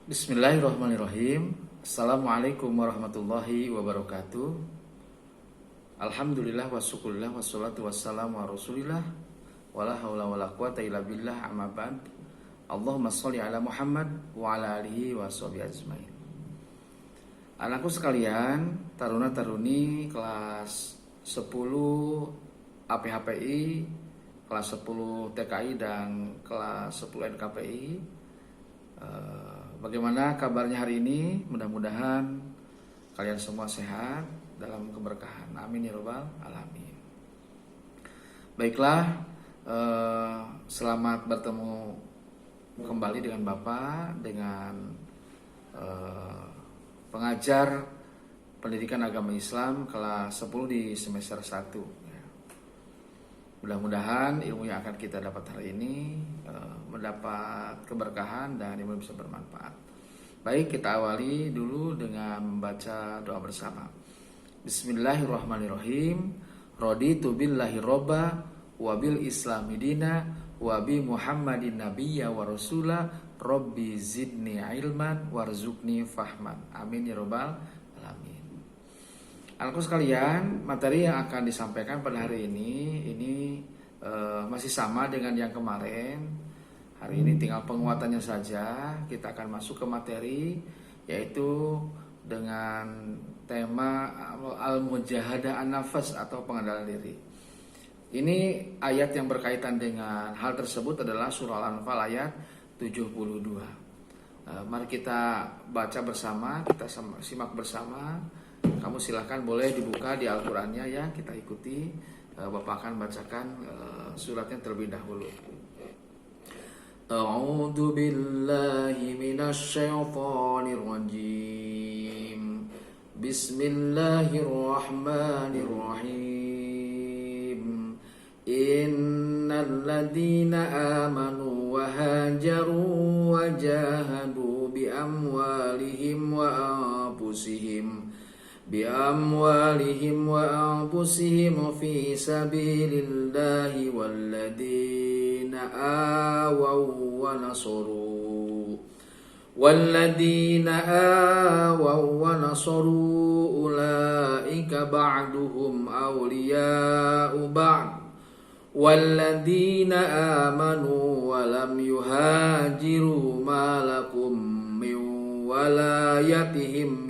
Bismillahirrahmanirrahim. Assalamualaikum warahmatullahi wabarakatuh. Alhamdulillah wa syukurillah wassalatu wassalamu ala rasulillah wala haula wala quwata illa billah, amma ba'd. Allahumma sholli ala Muhammad wa ala alihi wa sahbihi ajmain. Anakku sekalian, taruna-taruni kelas 10 APHPI, kelas 10 TKI dan kelas 10 NKPI. Bagaimana kabarnya hari ini? Mudah-mudahan kalian semua sehat dalam keberkahan. Amin ya rabbal alamin. Baiklah, selamat bertemu kembali dengan Bapak, dengan pengajar pendidikan agama Islam kelas 10 di semester 1. Mudah-mudahan ilmu yang akan kita dapat hari ini mendapat keberkahan dan ilmu bisa bermanfaat. Baik, kita awali dulu dengan membaca doa bersama. Bismillahirrahmanirrahim. Raditu billahi robba wa bil islami dina wa bi Muhammadin nabiyya wa rasula rabbi zidni ilman warzuqni fahman. Amin ya rabbal alamin. Anakku sekalian, materi yang akan disampaikan pada hari ini masih sama dengan yang kemarin. Hari ini tinggal penguatannya saja. Kita akan masuk ke materi, yaitu dengan tema al-mujahadah an-nafas atau pengendalian diri. Ini ayat yang berkaitan dengan hal tersebut adalah surah Al-Anfal ayat 72. Mari kita baca bersama, kita simak bersama. Kamu silahkan boleh dibuka di Al-Qurannya ya, kita ikuti. Bapak akan bacakan suratnya terlebih dahulu. A'udzu billahi minasy syaithanir rajim. Bismillahirrahmanirrahim. Innal ladzina amanu wa hajaru wa jahadu bi amwalihim wa anfusihim fi sabilillahi walladzina awaw wa nasaru ulaika ba'duhum awliya'u ba'd walladzina amanu wa lam yuhajiru ma lakum min walayatihim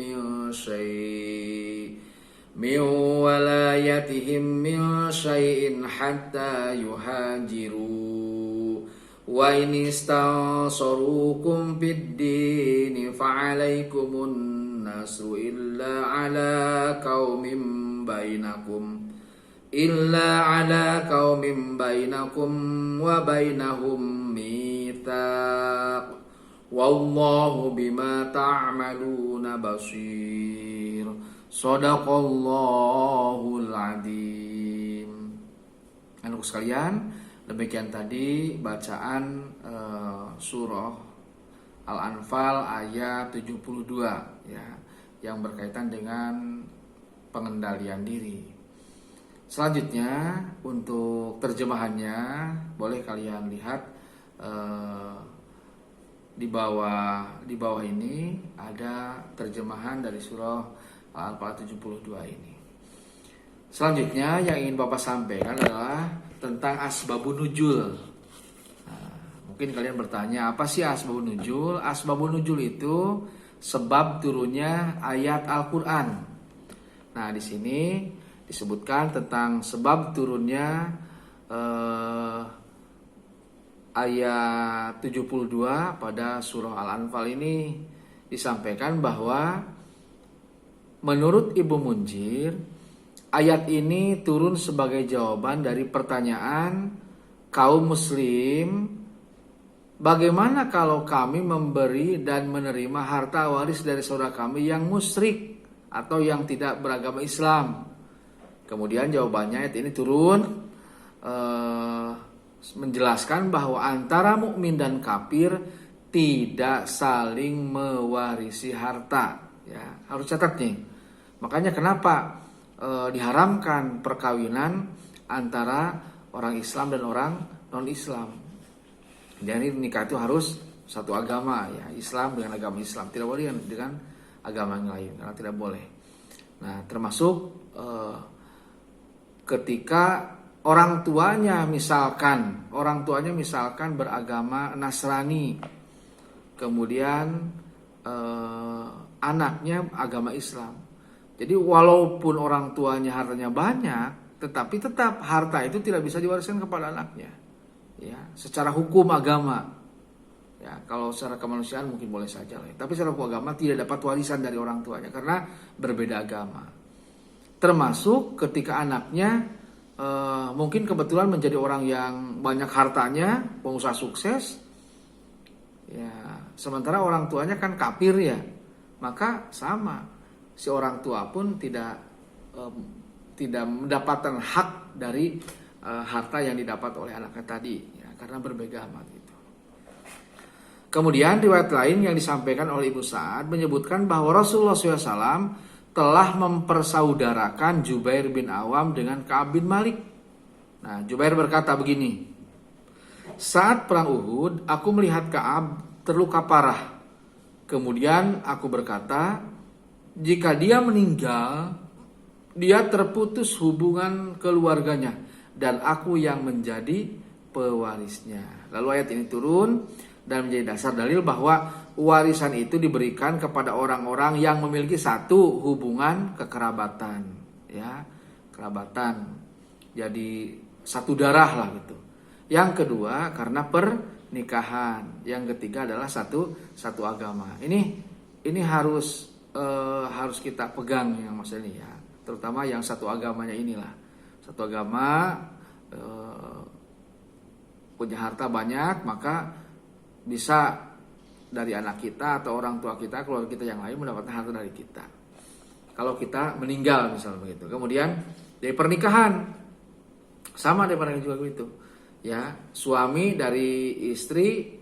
min syai'in hatta yuhajiru wa in istansarukum fid dini fa'alaikumun nasru illa ala qaumin bainakum wa bainahum mitsaq wallahu bima ta'maluna basir. Shadaqallahul adzim. Anak sekalian, demikian tadi bacaan surah Al-Anfal ayat 72 ya, yang berkaitan dengan pengendalian diri. Selanjutnya untuk terjemahannya boleh kalian lihat di bawah ini ada terjemahan dari surah Al-Anfal 72 ini. Selanjutnya yang ingin Bapak sampaikan adalah tentang asbabun nuzul. Mungkin kalian bertanya, apa sih asbabun nuzul? Asbabun nuzul itu sebab turunnya ayat Al-Qur'an. Nah, di sini disebutkan tentang sebab turunnya ayat 72 pada surah Al-Anfal ini. Disampaikan bahwa menurut Ibnu Munzir, ayat ini turun sebagai jawaban dari pertanyaan kaum muslim, bagaimana kalau kami memberi dan menerima harta waris dari saudara kami yang musyrik atau yang tidak beragama Islam. Kemudian jawabannya ayat ini turun menjelaskan bahwa antara mukmin dan kafir tidak saling mewarisi harta. Ya, harus catat nih. Makanya kenapa diharamkan perkawinan antara orang Islam dan orang non-Islam. Jadi nikah itu harus satu agama ya, Islam dengan agama Islam, tidak boleh dengan agama yang lain, karena tidak boleh. Nah, termasuk ketika orang tuanya misalkan beragama Nasrani, kemudian anaknya agama Islam. Jadi walaupun orang tuanya hartanya banyak, tetapi tetap harta itu tidak bisa diwariskan kepada anaknya. Ya, secara hukum agama. Ya, kalau secara kemanusiaan mungkin boleh saja lah. Tapi secara hukum agama tidak dapat warisan dari orang tuanya karena berbeda agama. Termasuk ketika anaknya mungkin kebetulan menjadi orang yang banyak hartanya, pengusaha sukses. Ya, sementara orang tuanya kan kafir ya. Maka sama, si orang tua pun tidak mendapatkan hak dari harta yang didapat oleh anaknya tadi ya, karena berbeda agama gitu. Kemudian riwayat lain yang disampaikan oleh Ibu Sa'ad menyebutkan bahwa Rasulullah SAW telah mempersaudarakan Jubair bin Awam dengan Ka'ab bin Malik. Nah, Jubair berkata begini, saat perang Uhud, aku melihat Ka'ab terluka parah. Kemudian aku berkata, jika dia meninggal, dia terputus hubungan keluarganya dan aku yang menjadi pewarisnya. Lalu ayat ini turun dan menjadi dasar dalil bahwa warisan itu diberikan kepada orang-orang yang memiliki satu, hubungan kekerabatan, ya, kerabatan. Jadi satu darah lah gitu. Yang kedua karena pernikahan. Yang ketiga adalah satu agama. Ini harus kita pegang yang maksudnya ini ya, terutama yang satu agamanya inilah. Satu agama punya harta banyak, maka bisa dari anak kita atau orang tua kita, keluarga kita yang lain mendapatkan harta dari kita. Kalau kita meninggal misalnya begitu. Kemudian dari pernikahan sama dari pernikahan juga begitu. Ya, suami dari istri,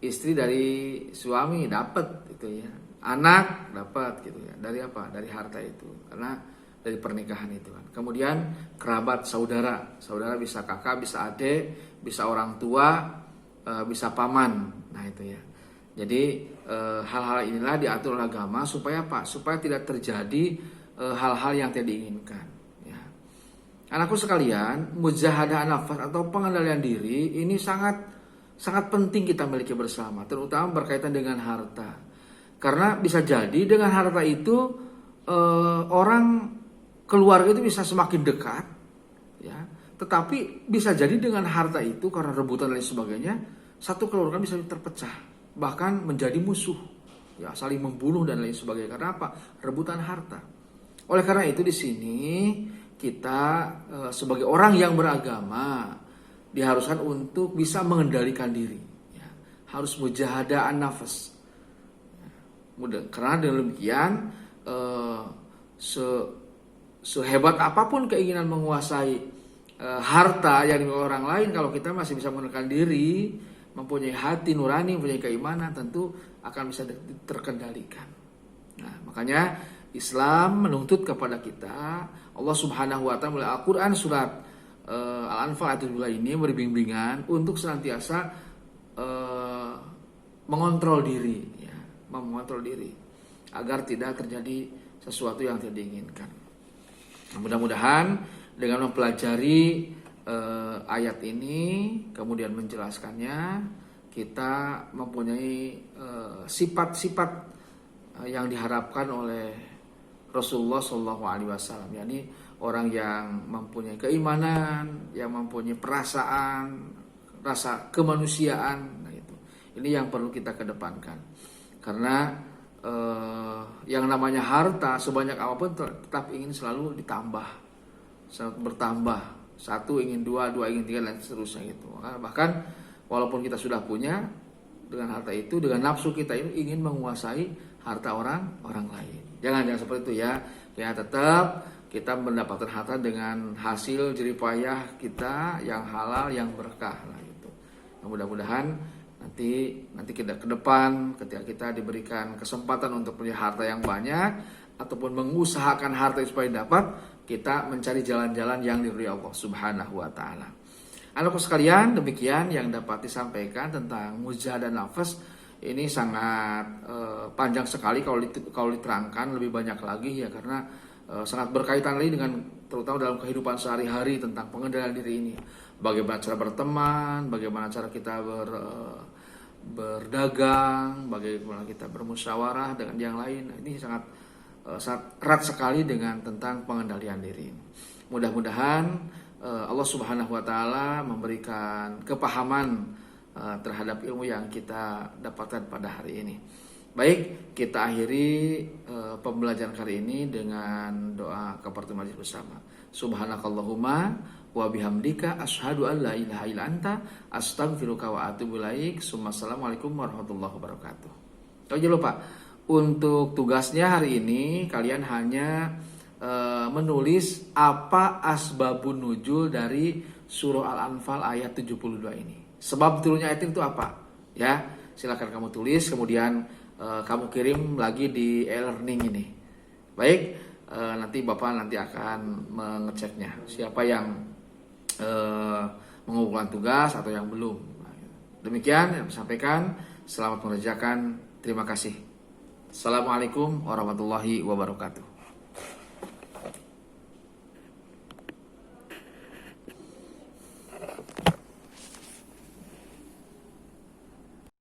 istri dari suami dapat itu ya. Anak dapat gitu ya. Dari apa? Dari harta itu. Karena dari pernikahan itu kan. Kemudian kerabat, saudara. Saudara bisa kakak, bisa adik, bisa orang tua, bisa paman. Nah, itu ya. Jadi hal-hal inilah diatur oleh agama supaya apa? Supaya tidak terjadi hal-hal yang tidak diinginkan. Ya. Anakku sekalian, mujahadah nafas atau pengendalian diri ini sangat penting kita miliki bersama, terutama berkaitan dengan harta. Karena bisa jadi dengan harta itu orang keluarga itu bisa semakin dekat, ya. Tetapi bisa jadi dengan harta itu karena rebutan dan lain sebagainya, satu keluarga bisa terpecah, bahkan menjadi musuh, ya, saling membunuh dan lain sebagainya. Karena apa? Rebutan harta. Oleh karena itu di sini kita sebagai orang yang beragama diharuskan untuk bisa mengendalikan diri, ya. Harus mujahadah an-nafas. Karena demikian sehebat apapun keinginan menguasai harta yang dimiliki orang lain, kalau kita masih bisa menekan diri, mempunyai hati nurani, mempunyai keimanan, tentu akan bisa terkendalikan. Nah, makanya Islam menuntut kepada kita, Allah Subhanahu wa taala melalui Al-Qur'an surat Al-Anfal ayat 7 ini beri bimbingan untuk senantiasa mengontrol diri, ya, mengontrol diri agar tidak terjadi sesuatu yang tidak diinginkan. Nah, mudah-mudahan dengan mempelajari ayat ini kemudian menjelaskannya, kita mempunyai sifat-sifat yang diharapkan oleh Rasulullah SAW, yakni orang yang mempunyai keimanan, yang mempunyai perasaan, rasa kemanusiaan. Nah, itu. Ini yang perlu kita kedepankan. Karena yang namanya harta sebanyak apapun tetap ingin selalu ditambah, selalu bertambah. Satu ingin dua ingin tiga dan seterusnya gitu. Bahkan walaupun kita sudah punya, dengan harta itu, dengan nafsu kita ini ingin menguasai harta orang lain. Jangan seperti itu ya. Ya, tetap kita mendapatkan harta dengan hasil jerih payah kita yang halal, yang berkah lah gitu. Nah, mudah-mudahan nanti kita ke depan ketika kita diberikan kesempatan untuk punya harta yang banyak ataupun mengusahakan harta supaya dapat, kita mencari jalan-jalan yang diridhoi Allah Subhanahu wa taala. Anak sekalian, demikian yang dapat disampaikan tentang mujahadah nafas. Ini sangat panjang sekali kalau diterangkan lebih banyak lagi ya, karena sangat berkaitan lagi dengan terutama dalam kehidupan sehari-hari tentang pengendalian diri ini. Bagaimana cara berteman, bagaimana cara kita berdagang, bagaimana kita bermusyawarah dengan yang lain. Ini sangat erat sekali dengan tentang pengendalian diri. Mudah-mudahan Allah Subhanahu wa taala memberikan kepahaman terhadap ilmu yang kita dapatkan pada hari ini. Baik, kita akhiri pembelajaran kali ini dengan doa kafaratul majelis bersama. Subhanakallahumma wa bihamdika asyhadu an la ilaha illa anta astaghfiruka wa atubu ilaik. Assalamualaikum warahmatullahi wabarakatuh. Jangan lupa untuk tugasnya hari ini kalian hanya menulis apa asbabun nuzul dari surah Al-Anfal ayat 72 ini. Sebab turunnya ayat itu apa? Ya, silakan kamu tulis, kemudian kamu kirim lagi di e-learning ini. Baik, nanti Bapak akan mengeceknya. Siapa yang mengumpulkan tugas atau yang belum. Demikian yang disampaikan. Selamat mengerjakan. Terima kasih. Assalamualaikum warahmatullahi wabarakatuh.